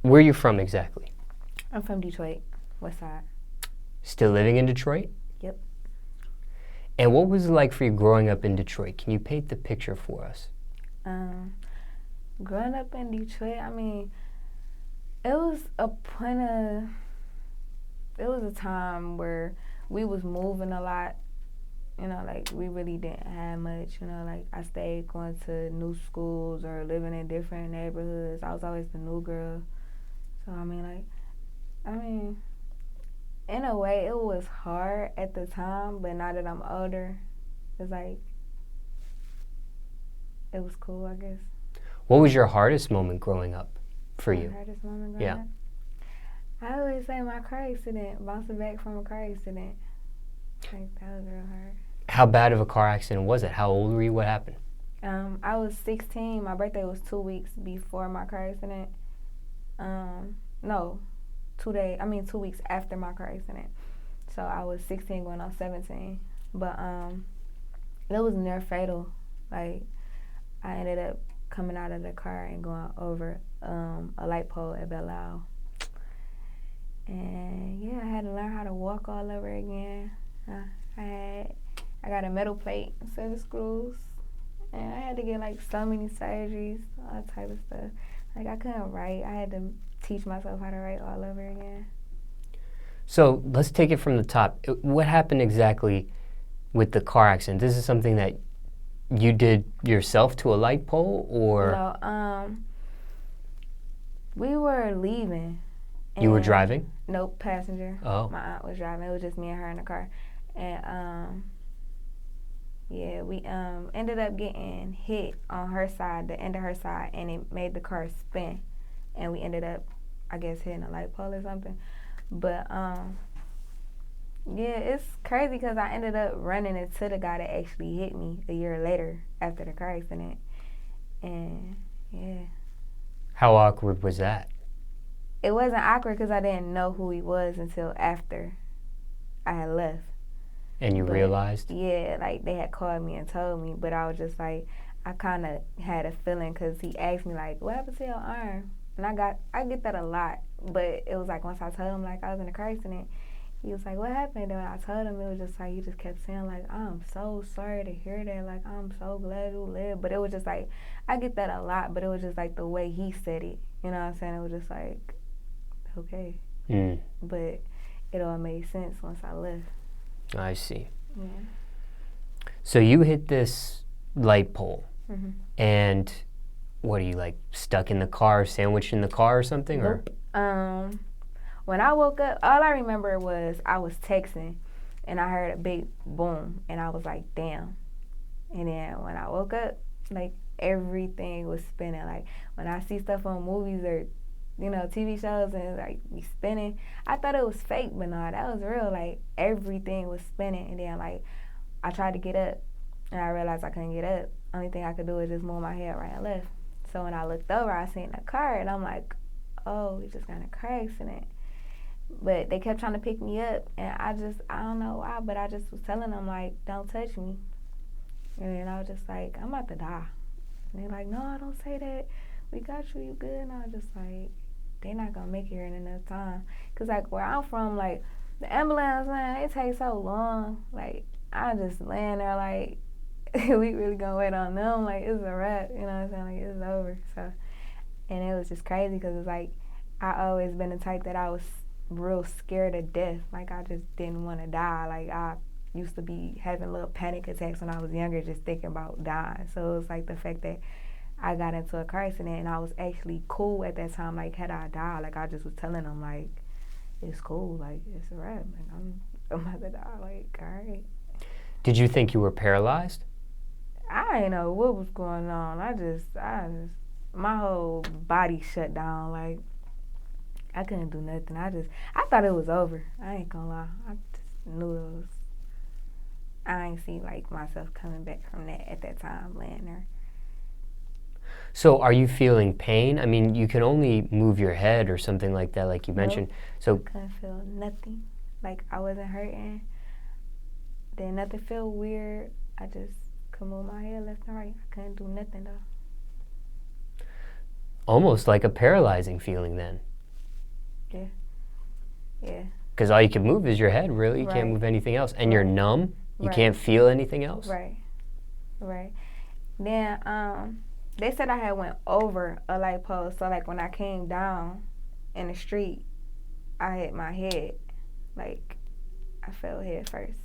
Where are you from exactly? I'm from Detroit, West Side. Still living in Detroit? Yep. And what was it like for you growing up in Detroit? Can you paint the picture for us? Growing up in Detroit, I mean, it was a point of, it was a time where we was moving a lot. You know, like, we really didn't have much. You know, like, I stayed going to new schools or living in different neighborhoods. I was always the new girl. So, I mean, in a way, it was hard at the time, but now that I'm older, it's like, it was cool, I guess. What was your hardest moment growing up for you? My hardest moment growing up? I always say my car accident, bouncing back from a car accident. Like, that was real hard. How bad of a car accident was it? How old were you? What happened? I was 16. My birthday was 2 weeks before my car accident. No, 2 weeks after my car accident. So I was 16 going on 17. But it was near fatal. Like, I ended up coming out of the car and going over a light pole at Belle Isle. And yeah, I had to learn how to walk all over again. I got a metal plate, 7 screws, and I had to get like so many surgeries, all type of stuff. Like, I couldn't write. I had to teach myself how to write all over again. So let's take it from the top. What happened exactly with the car accident? This is something that you did yourself to a light pole, or? No, we were leaving. You were driving? Nope, passenger. Oh. My aunt was driving. It was just me and her in the car. And yeah, we ended up getting hit on her side, the end of her side, and it made the car spin. And we ended up, I guess, hitting a light pole or something. But yeah, it's crazy because I ended up running into the guy that actually hit me a year later after the car accident. And yeah. How awkward was that? It wasn't awkward because I didn't know who he was until after I had left. And you realized? Yeah, like, they had called me and told me, but I was just like, I kind of had a feeling because he asked me, like, what happened to your arm? And I get that a lot, but it was like, once I told him, like, I was in a car accident, he was like, what happened? And when I told him, it was just like, he just kept saying, like, I'm so sorry to hear that. Like, I'm so glad you lived. But it was just like, I get that a lot, but it was just like the way he said it. You know what I'm saying? It was just like, okay. But it all made sense once I left. I see. Yeah. So you hit this light pole, and what are you, like, stuck in the car, sandwiched in the car or something? Nope. When I woke up, all I remember was I was texting, and I heard a big boom, and I was like, damn. And then when I woke up, like, everything was spinning. Like, when I see stuff on movies or, you know, TV shows and, like, be spinning, I thought it was fake, but no, that was real. Like, everything was spinning, and then, like, I tried to get up, and I realized I couldn't get up. Only thing I could do was just move my head right and left. So when I looked over, I seen the car, and I'm like, oh, we just got in a car accident. But they kept trying to pick me up, and I don't know why, but I just was telling them, like, don't touch me. And then I was just like, I'm about to die. And they're like, no, don't say that. We got you, you good. And I was just like, they're not going to make it here in enough time. Because, like, where I'm from, like, the ambulance, man, it takes so long. Like, I just laying there like, we really going to wait on them. Like, it's a wrap, you know what I'm saying? Like, it's over. So, and it was just crazy because it's like, I always been the type that I was real scared of death. Like, I just didn't want to die. Like, I used to be having little panic attacks when I was younger just thinking about dying. So it was like the fact that I got into a car accident and I was actually cool at that time. Like, had I died, like, I just was telling them, like, it's cool. Like, it's a wrap. Like, I'm about to die. Like, all right. Did you think you were paralyzed? I didn't know what was going on. I just, my whole body shut down. Like, I couldn't do nothing. I thought it was over. I ain't gonna lie. I just knew it was. I ain't see, like, myself coming back from that at that time, laying there. So are you feeling pain? I mean, you can only move your head or something like that, like you mentioned. So I couldn't feel nothing. Like, I wasn't hurting. Then nothing felt weird. I just could move my head left and right. I couldn't do nothing, though. Almost like a paralyzing feeling then. Yeah. Yeah. Because all you can move is your head, really. You can't move anything else. And you're numb. You can't feel anything else. Right. Right. Then they said I had went over a light post. So, like, when I came down in the street, I hit my head. Like, I fell head first.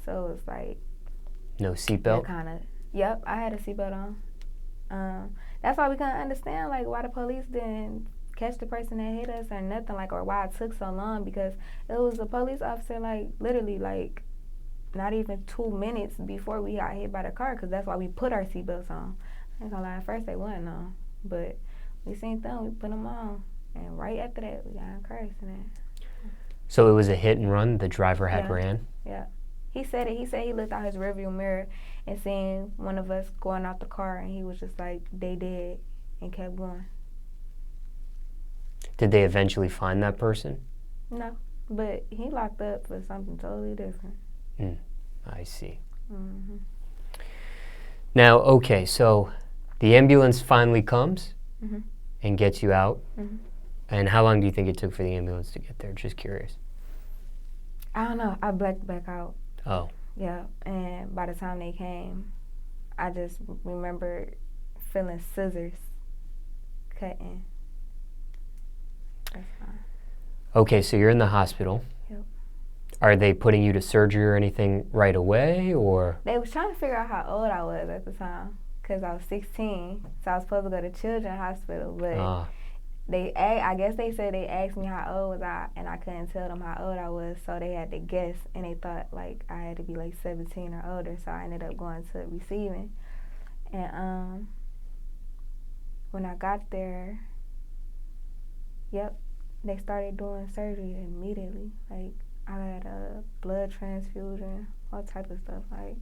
So, it was like... No seatbelt? Yep, I had a seatbelt on. That's why we couldn't understand, like, why the police didn't catch the person that hit us or nothing, like, or why it took so long, because it was a police officer, like, literally, like, not even 2 minutes before we got hit by the car, because that's why we put our seatbelts on. I ain't gonna lie, at first they wasn't on, but we seen them, we put them on, and right after that, we got in a car accident. So it was a hit and run? The driver had ran? Yeah. He said it. He said he looked out his rearview mirror and seen one of us going out the car, and he was just like, they did, and kept going. Did they eventually find that person? No, but he locked up for something totally different. I see. Mm-hmm. Now, okay, so the ambulance finally comes and gets you out. And how long do you think it took for the ambulance to get there? Just curious. I don't know. I blacked back out. Oh. Yeah, and by the time they came, I just remember feeling scissors cutting. That's fine. Okay, so you're in the hospital. Yep. Are they putting you to surgery or anything right away, or? They was trying to figure out how old I was at the time, because I was 16, so I was supposed to go to Children's Hospital, but I guess they said they asked me how old was I, and I couldn't tell them how old I was, so they had to guess, and they thought, like, I had to be, like, 17 or older, so I ended up going to receiving. And when I got there, they started doing surgery immediately. Like, I had a blood transfusion, all type of stuff. Like,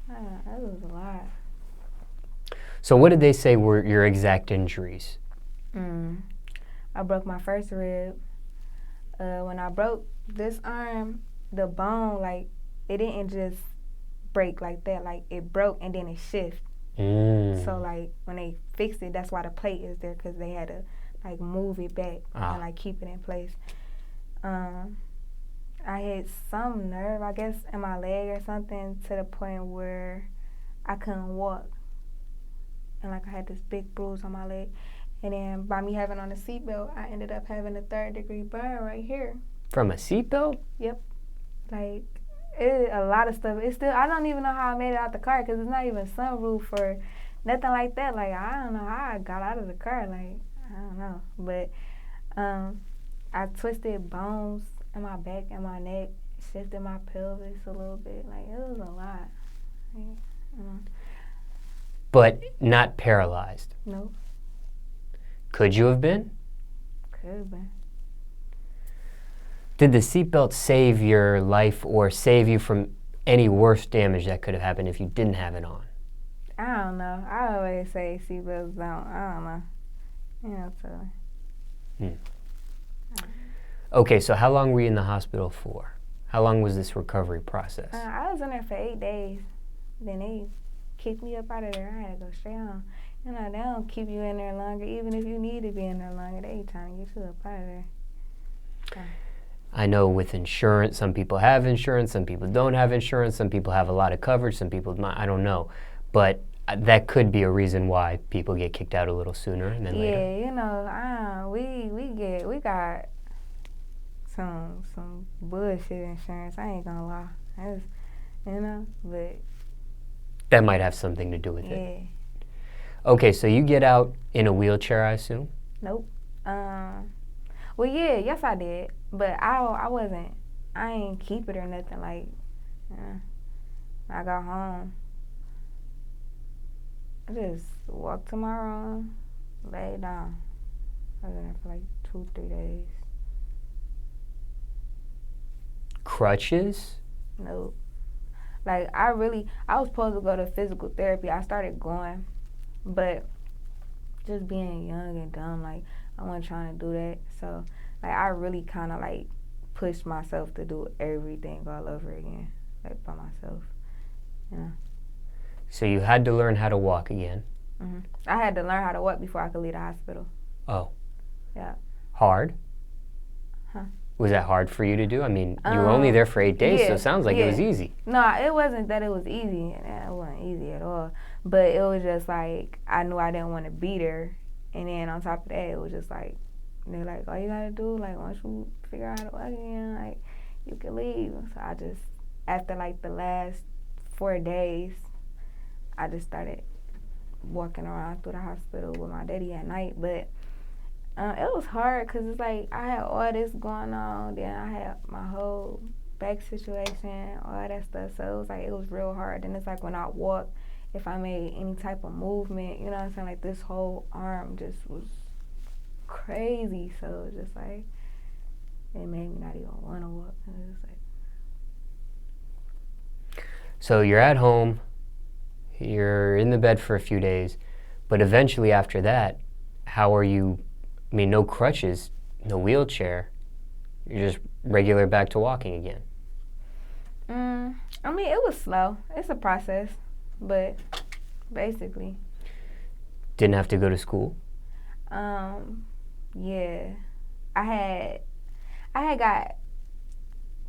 that was a lot. So what did they say were your exact injuries? I broke my first rib. When I broke this arm, the bone, like, it didn't just break like that. Like, it broke and then it shifted. So, like, when they fixed it, that's why the plate is there, because they had to, like, move it back and, like, keep it in place. I hit some nerve, I guess, in my leg or something, to the point where I couldn't walk. And, like, I had this big bruise on my leg. And then by me having on a seatbelt, I ended up having a 3rd-degree burn right here. From a seatbelt? Yep. Like, a lot of stuff. It's still, I don't even know how I made it out the car, because it's not even sunroof or nothing like that. Like, I don't know how I got out of the car. Like, I don't know. But I twisted bones in my back and my neck, shifted my pelvis a little bit. Like, it was a lot. Like, But not paralyzed? Nope. Could you have been? Could have been. Did the seatbelt save your life or save you from any worse damage that could have happened if you didn't have it on? I don't know. I always say seatbelts don't. I don't know. You know, so. Okay, so how long were you in the hospital for? How long was this recovery process? I was in there for 8 days. Then they kicked me up out of there. I had to go straight home. You know, they don't keep you in there longer. Even if you need to be in there longer, they trying to get you up out of there. So. I know with insurance, some people have insurance, some people don't have insurance, some people have a lot of coverage, some people not. I don't know. But that could be a reason why people get kicked out a little sooner than later. Yeah, you know, we got some bullshit insurance. I ain't gonna lie. You know, but that might have something to do with it. Yeah. Okay, so you get out in a wheelchair, I assume? Nope. Well, yeah, yes I did, but I ain't keep it or nothing. Like, I got home, I just walked to my room, laid down. I was in there for like 2-3 days. Crutches? Nope. Like, I was supposed to go to physical therapy. I started going, but just being young and dumb, like, I wasn't trying to do that. So, like, I really kind of, like, pushed myself to do everything all over again, like, by myself, you know. So you had to learn how to walk again? I had to learn how to walk before I could leave the hospital. Oh. Yeah. Hard? Was that hard for you to do? I mean, you were only there for 8 days, so it sounds like it was easy. No, it wasn't that it was easy. It wasn't easy at all. But it was just like, I knew I didn't want to be there. And then on top of that, it was just like, they're like, all you got to do, like, once you figure out how to work again, like, you can leave. So I just, after like the last 4 days, I just started walking around through the hospital with my daddy at night. But it was hard because it's like I had all this going on. Then I had my whole back situation, all that stuff. So it was like, it was real hard. Then it's like when I walked, if I made any type of movement, you know what I'm saying? Like this whole arm just was crazy. So it was just like, it made me not even want to walk. It was like. So you're at home, you're in the bed for a few days, but eventually after that, how are you? I mean, no crutches, no wheelchair. You're just regular back to walking again. I mean, it was slow. It's a process, but basically. Didn't have to go to school? Yeah. I had got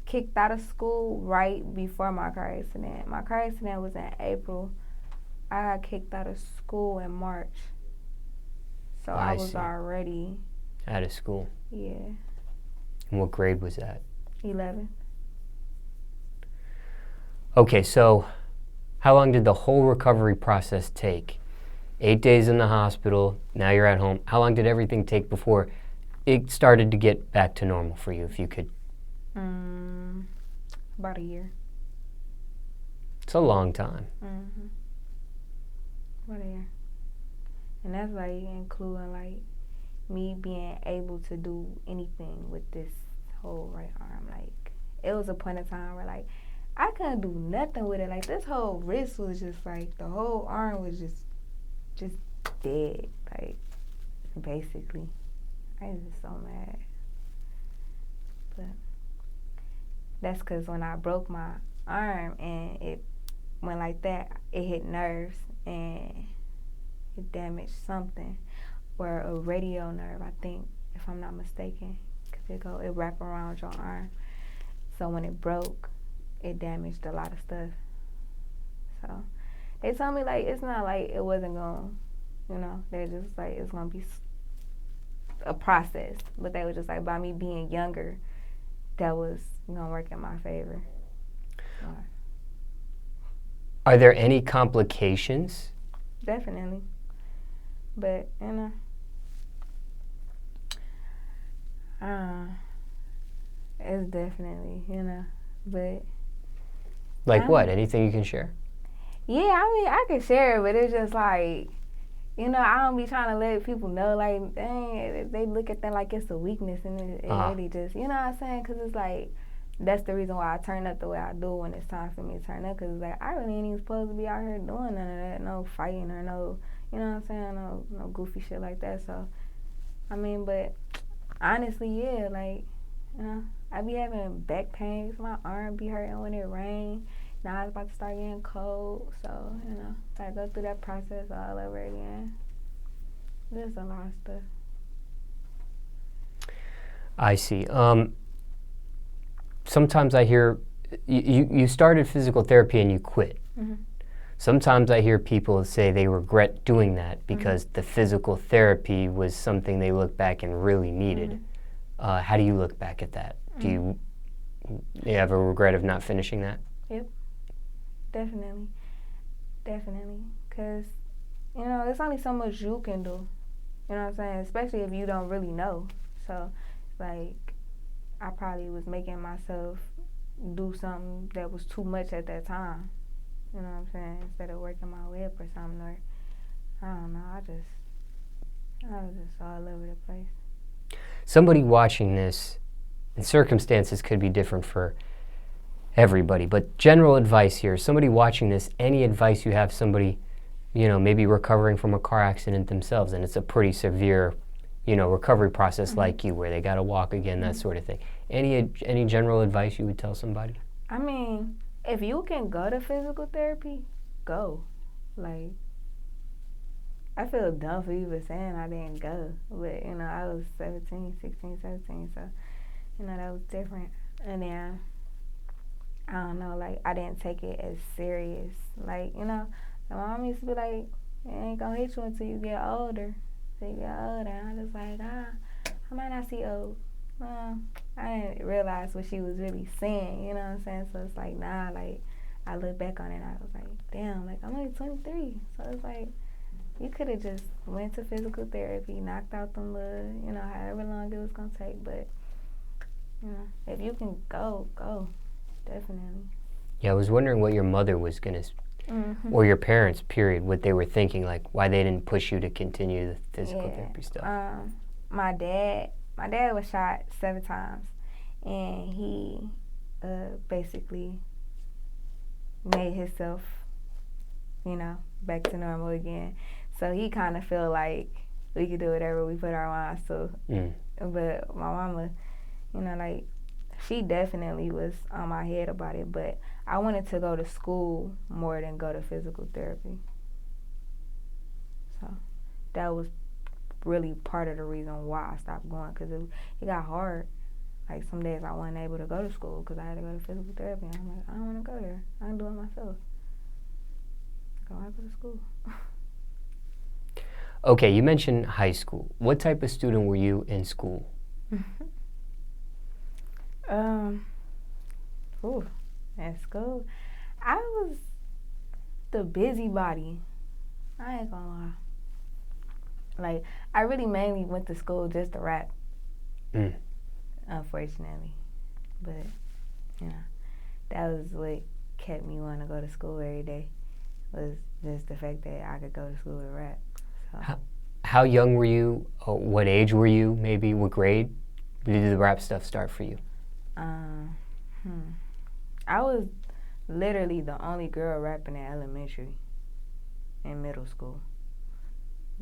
kicked out of school right before my car accident. My car accident was in April. I got kicked out of school in March. So I was already out of school. Yeah. And what grade was that? 11. Okay, so how long did the whole recovery process take? 8 days in the hospital, now you're at home. How long did everything take before it started to get back to normal for you, if you could? About a year. It's a long time. About a year. And that's like including like me being able to do anything with this whole right arm. Like it was a point in time where like I couldn't do nothing with it. Like this whole wrist was just like, the whole arm was just dead. Like basically. I was just so mad. But that's because when I broke my arm and it went like that, it hit nerves and it damaged something, or a radio nerve, I think, if I'm not mistaken, because it wrapped around your arm. So when it broke, it damaged a lot of stuff. So they told me like it's not like it wasn't going, you know, they're just like it's gonna be a process, but they were just like, by me being younger, that was gonna work in my favor. Are there any complications? Definitely. But, you know, it's definitely, you know, but. Like what? Anything you can share? Yeah, I mean, I can share it, but it's just like, you know, I don't be trying to let people know, like, dang, they look at that like it's a weakness, and it really just, you know what I'm saying? Because it's like, that's the reason why I turn up the way I do when it's time for me to turn up, because it's like, I really ain't even supposed to be out here doing none of that, no fighting or no, you know what I'm saying, no goofy shit like that. So, I mean, but honestly, yeah, like, you know, I be having back pains, my arm be hurting when it rains. Now it's about to start getting cold, so, you know, gotta go through that process all over again. There's a lot of stuff. I see. Sometimes I hear, you started physical therapy and you quit. Mm-hmm. Sometimes I hear people say they regret doing that because the physical therapy was something they look back and really needed. How do you look back at that? Do you have a regret of not finishing that? Yep. Definitely. Because, you know, there's only so much you can do. You know what I'm saying? Especially if you don't really know. So, like, I probably was making myself do something that was too much at that time. You know what I'm saying? Instead of working my way up or something. Or, I don't know. I was just all over the place. Somebody watching this, and circumstances could be different for everybody, but general advice here, somebody watching this, any advice you have, somebody, you know, maybe recovering from a car accident themselves, and it's a pretty severe, you know, recovery process like you, where they got to walk again, that sort of thing. Any general advice you would tell somebody? I mean, if you can go to physical therapy, go. Like, I feel dumb for even saying I didn't go, but, you know, I was 16, 17, so, that was different. And then, I don't know, like, I didn't take it as serious. Like, my mom used to be like, it ain't gonna hit you until you get older. And I was like, I might not see old. Well, I didn't realize what she was really saying, you know what I'm saying? So it's like, nah, like, I look back on it and I was like, damn, like, I'm only 23. So it's like, you could have just went to physical therapy, knocked out them little, however long it was going to take. But, if you can go, definitely. Yeah, I was wondering what your mother was going to, or your parents, period, what they were thinking, like why they didn't push you to continue the physical therapy stuff. My dad was shot 7 times, and he basically made himself, back to normal again. So he kind of feel like we could do whatever we put our minds to. But my mama, like, she definitely was on my head about it, but I wanted to go to school more than go to physical therapy. So that was really part of the reason why I stopped going, because it got hard. Like, some days I wasn't able to go to school because I had to go to physical therapy. And I'm like, I don't want to go there. I can do it myself. I don't want to go to school. Okay, you mentioned high school. What type of student were you in school? At school, I was the busybody. I ain't gonna lie. Like, I really mainly went to school just to rap. Unfortunately. But, that was what kept me wanting to go to school every day, was just the fact that I could go to school and rap. So. How young were you? What age were you, maybe? What grade did the rap stuff start for you? I was literally the only girl rapping in elementary and middle school.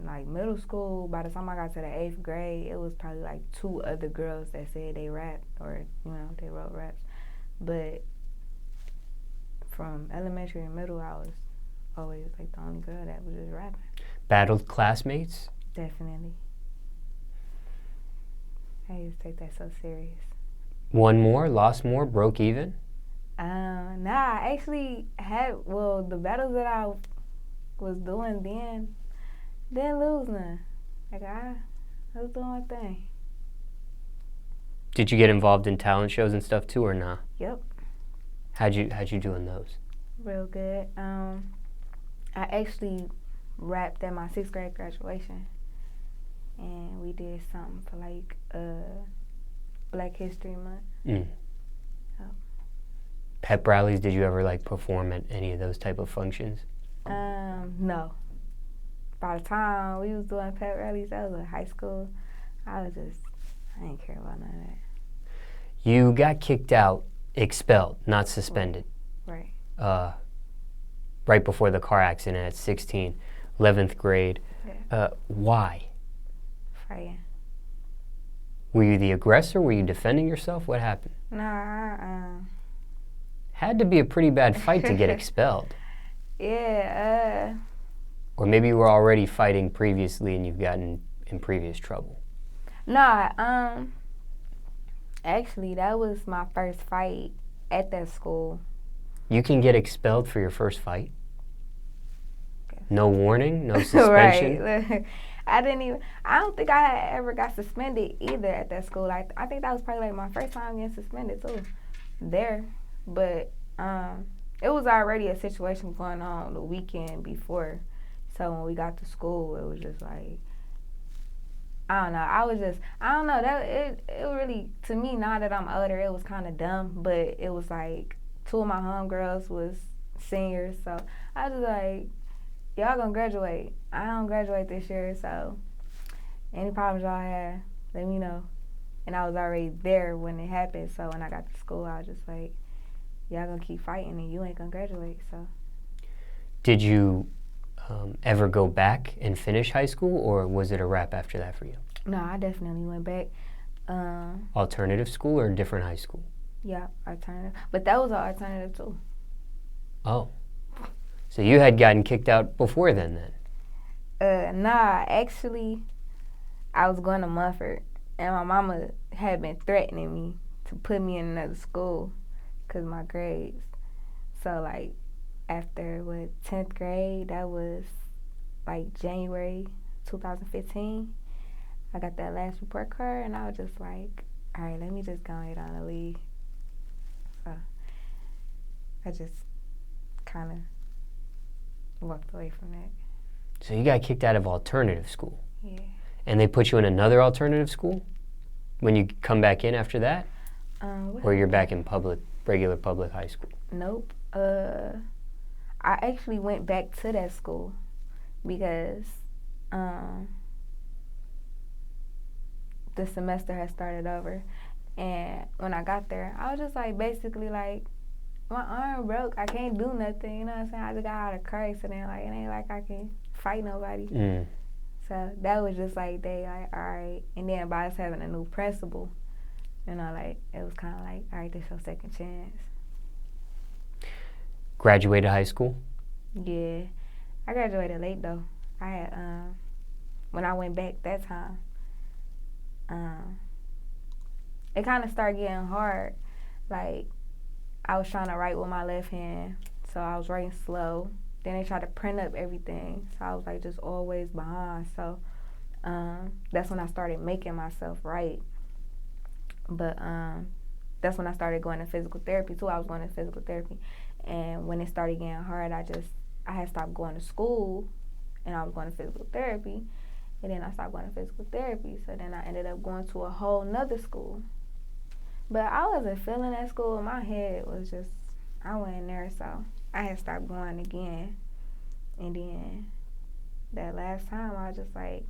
Like, middle school, by the time I got to the 8th grade, it was probably like 2 other girls that said they rapped or, they wrote raps. But from elementary and middle, I was always like the only girl that was just rapping. Battled classmates? Definitely. I used to take that so serious. Won more, lost more, broke even? Nah, I actually had, the battles that I was doing then, didn't lose none. Like, I was doing my thing. Did you get involved in talent shows and stuff too, or nah? Yep. How'd you do in those? Real good. I actually rapped at my 6th grade graduation, and we did something for like Black History Month. Yep. Pep rallies, did you ever like perform at any of those type of functions? No. By the time we was doing pep rallies, I was in high school. I didn't care about none of that. You got kicked out, expelled, not suspended. Right. Right before the car accident at 16, 11th grade. Yeah. Why? Fighting. Were you the aggressor? Were you defending yourself? What happened? Nah, Had to be a pretty bad fight to get expelled. Yeah, Or maybe you were already fighting previously and you've gotten in previous trouble. Nah, actually, that was my first fight at that school. You can get expelled for your first fight? Okay. No warning? No suspension? Right. I don't think I ever got suspended either at that school. I think that was probably like my first time getting suspended too, there. But it was already a situation going on the weekend before. So when we got to school, it was just like, I don't know. That it really, to me, now that I'm older, it was kind of dumb. But it was like 2 of my homegirls was seniors, so I was like, y'all gonna graduate. I don't graduate this year, so any problems y'all have, let me know. And I was already there when it happened, so when I got to school, I was just like, y'all gonna keep fighting and you ain't gonna graduate, so. Did you ever go back and finish high school, or was it a wrap after that for you? No, I definitely went back. Alternative school or a different high school? Yeah, alternative. But that was an alternative too. Oh. So you had gotten kicked out before then? Nah, actually, I was going to Mumford, and my mama had been threatening me to put me in another school because my grades. So, like, after, 10th grade, that was, like, January 2015. I got that last report card, and I was just like, all right, let me just go ahead on the leave. So, I just kind of walked away from that. So you got kicked out of alternative school. Yeah. And they put you in another alternative school when you come back in after that? Or you're back in regular public high school? Nope. I actually went back to that school because the semester had started over. And when I got there, I was just like, basically like, my arm broke. I can't do nothing. You know what I'm saying? I just got out of Christ, and then like, it ain't like I can fight nobody. So that was just like, they like, all right. And then by us having a new principal, you know, like, it was kind of like, all right, this your second chance. Graduated high school? Yeah. I graduated late, though. I had, when I went back that time, it kind of started getting hard. Like, I was trying to write with my left hand, so I was writing slow. Then they tried to print up everything, so I was like just always behind. So that's when I started making myself write. But that's when I started going to physical therapy too. I was going to physical therapy, and when it started getting hard, I had stopped going to school, and I was going to physical therapy, and then I stopped going to physical therapy. So then I ended up going to a whole nother school. But I wasn't feeling that school. My head was just, I went in there, so I had stopped going again. And then that last time, I was just like,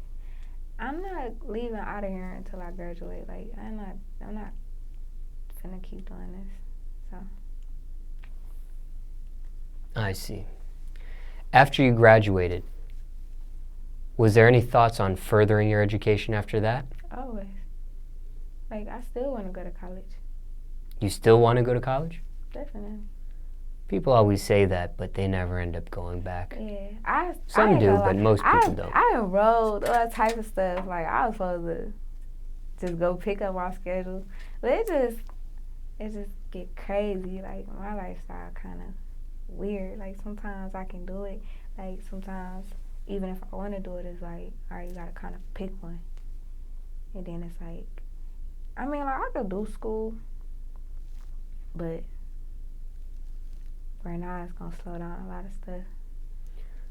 I'm not leaving out of here until I graduate. Like, I'm not finna keep doing this. So. I see. After you graduated, was there any thoughts on furthering your education after that? Always. Like, I still want to go to college. You still want to go to college? Definitely. People always say that, but they never end up going back. Yeah, Some do, but most people don't. I enrolled all types of stuff. Like, I was supposed to just go pick up our schedule, but it just get crazy. Like, my lifestyle kind of weird. Like, sometimes I can do it. Like, sometimes even if I want to do it, it's like, all right, you gotta kind of pick one, and then it's like, I mean, like, I could do school, but right now it's gonna slow down a lot of stuff.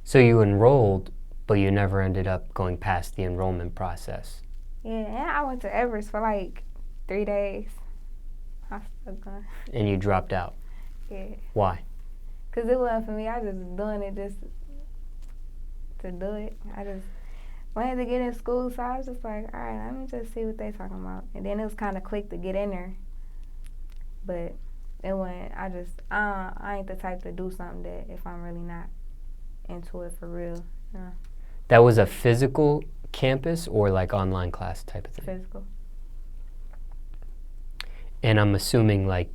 So you enrolled, but you never ended up going past the enrollment process. Yeah, and I went to Everest for like 3 days. I still going. And you dropped out. Yeah. Why? Because it wasn't for me. I just doing it just to do it. I just wanted to get in school, so I was just like, all right, let me just see what they talking about. And then it was kind of quick to get in there. But it went, I ain't the type to do something that if I'm really not into it for real. Yeah. That was a physical campus or like online class type of thing? Physical. And I'm assuming like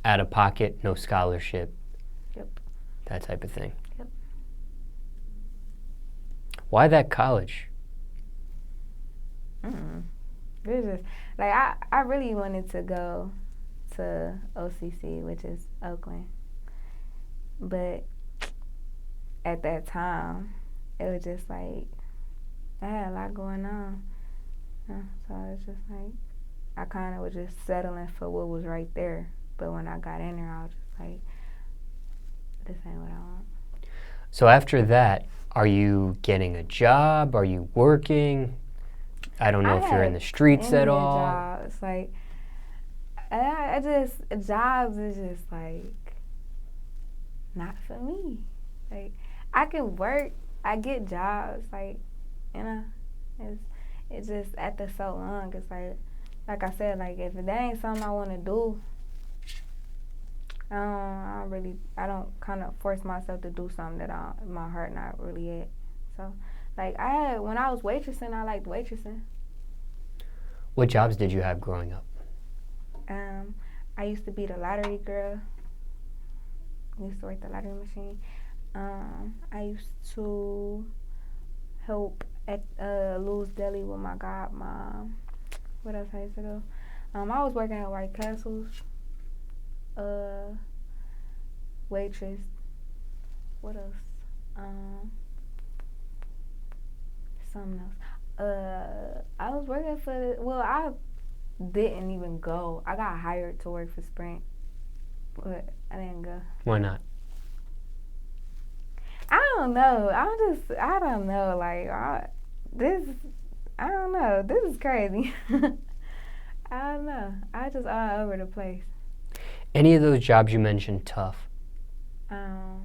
out of pocket, no scholarship. Yep. That type of thing. Yep. Why that college? It was just, like, I really wanted to go to OCC, which is Oakland. But at that time, it was just like, I had a lot going on. So it's just like, I kind of was just settling for what was right there. But when I got in there, I was just like, this ain't what I want. So after that, are you getting a job? Are you working? I don't know if you're in the streets at all. Jobs. Like, jobs is just like, not for me. Like, I can work, I get jobs, like, you know, it's just after so long, it's like I said, like, if that ain't something I want to do, I don't kind of force myself to do something that my heart not really at. So, like, when I was waitressing, I liked waitressing. What jobs did you have growing up? I used to be the lottery girl. I used to work the lottery machine. I used to help at Lou's Deli with my godmom. What else I used to do? I was working at White Castles. Waitress. What else? Something else. I was working for I didn't even go. I got hired to work for Sprint, but I didn't go. Why not? I don't know. I don't know. Like, I don't know. This is crazy. I don't know. I just all over the place. Any of those jobs you mentioned tough? No.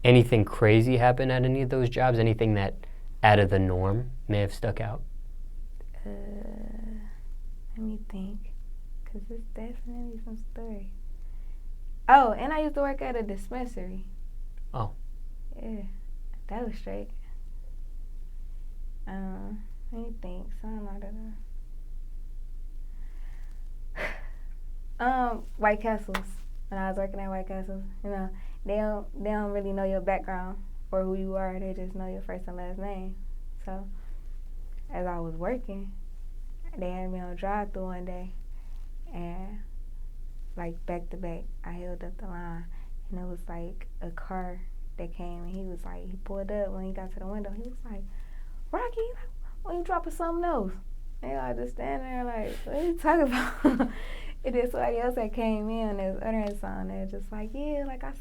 Anything crazy happen at any of those jobs? Anything that out of the norm may have stuck out? Let me think. Because it's definitely some story. Oh, and I used to work at a dispensary. Oh. Yeah. That was straight. Let me think. Something like that. White Castles. When I was working at White Castles, they don't really know your background or who you are. They just know your first and last name. So, as I was working, they had me on drive-thru one day, and like back to back, I held up the line, and it was like a car that came, and he pulled up when he got to the window. He was like, "Rocky, why you dropping something else?" And I just stand there like, "What are you talking about?" And then somebody else that came in, there's uttering song, they're just like, "Yeah, like I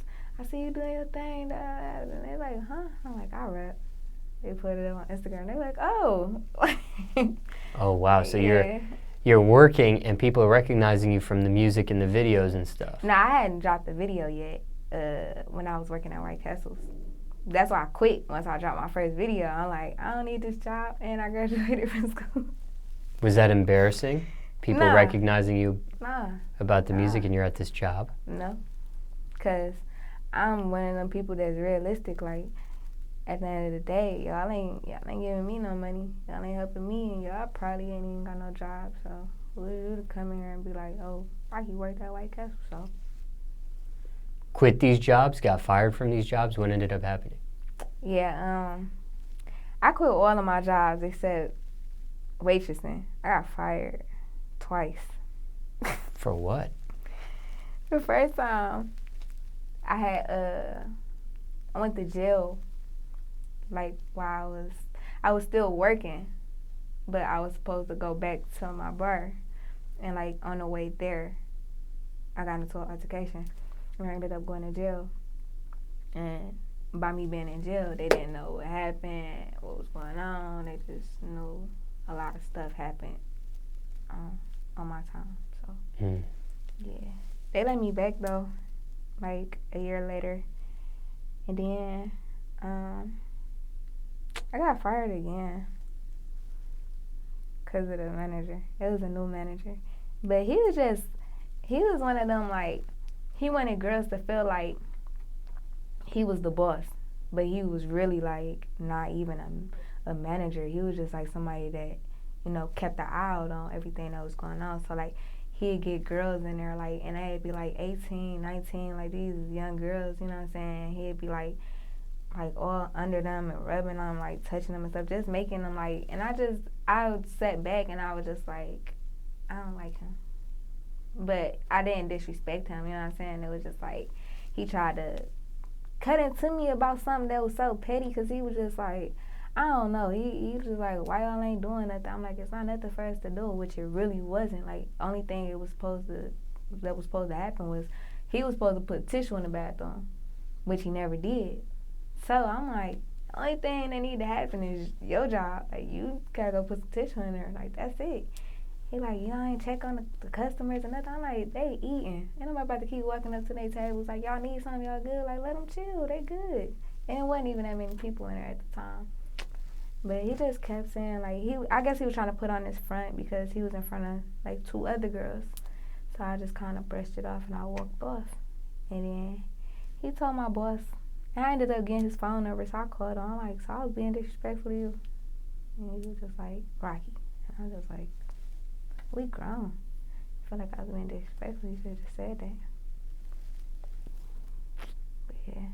see you doing your thing." And they're like, "Huh?" I'm like, "I rap." They put it on Instagram. They're like, "Oh." Oh wow! So yeah. you're working and people are recognizing you from the music and the videos and stuff. No, I hadn't dropped the video yet. When I was working at White Castles, that's why I quit once I dropped my first video. I'm like, I don't need this job, and I graduated from school. Was that embarrassing? People recognizing you about the music and you're at this job? No, because I'm one of them people that's realistic. Like, at the end of the day, y'all ain't giving me no money. Y'all ain't helping me, and y'all probably ain't even got no job. So who are you to come in here and be like, "Oh, Rocky worked at White Castle," so. Quit these jobs, got fired from these jobs. What ended up happening? Yeah, I quit all of my jobs except waitressing. I got fired twice. For what? The first time, I went to jail. Like, while I was still working, but I was supposed to go back to my bar, and like on the way there, I got into an altercation, and I ended up going to jail. And by me being in jail, they didn't know what happened, what was going on. They just knew a lot of stuff happened on my time. So yeah, they let me back though, like a year later, and then I got fired again because of the manager. It was a new manager, but he was one of them, like, he wanted girls to feel like he was the boss, but he was really like not even a manager. He was just like somebody that, kept the eye out on everything that was going on. So like, he'd get girls in there, like, and they'd be like 18, 19, like these young girls, you know what I'm saying? He'd be like all under them and rubbing them, like touching them and stuff, just making them like, and I would sit back and I was just like, I don't like him. But I didn't disrespect him, you know what I'm saying? It was just like, he tried to cut into me about something that was so petty, because he was just like, I don't know, he was just like, why y'all ain't doing nothing? I'm like, it's not nothing for us to do, which it really wasn't. Like, only thing that was supposed to happen was he was supposed to put tissue in the bathroom, which he never did. So I'm like, the only thing that need to happen is your job. Like, you gotta go put some tissue in there. Like, that's it. He like, ain't check on the customers and nothing. I'm like, they eating. Ain't nobody about to keep walking up to their tables like, y'all need something, y'all good? Like, let them chill, they good. And it wasn't even that many people in there at the time. But he just kept saying, like, I guess he was trying to put on his front because he was in front of, like, 2 other girls. So I just kind of brushed it off and I walked off. And then he told my boss, and I ended up getting his phone number, so I called him. I'm like, so I was being disrespectful to you. And he was just like, Rocky. And I was just like, we grown. I feel like I was being disrespectful. You should have just said that. But yeah.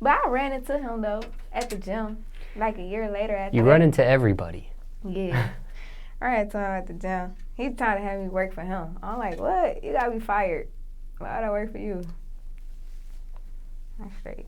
But I ran into him, though, at the gym. Like a year later after You that. run into everybody. Yeah. I had time at the gym. He's trying to have me work for him. I'm like, what? You gotta be fired. Why would I work for you? I'm straight.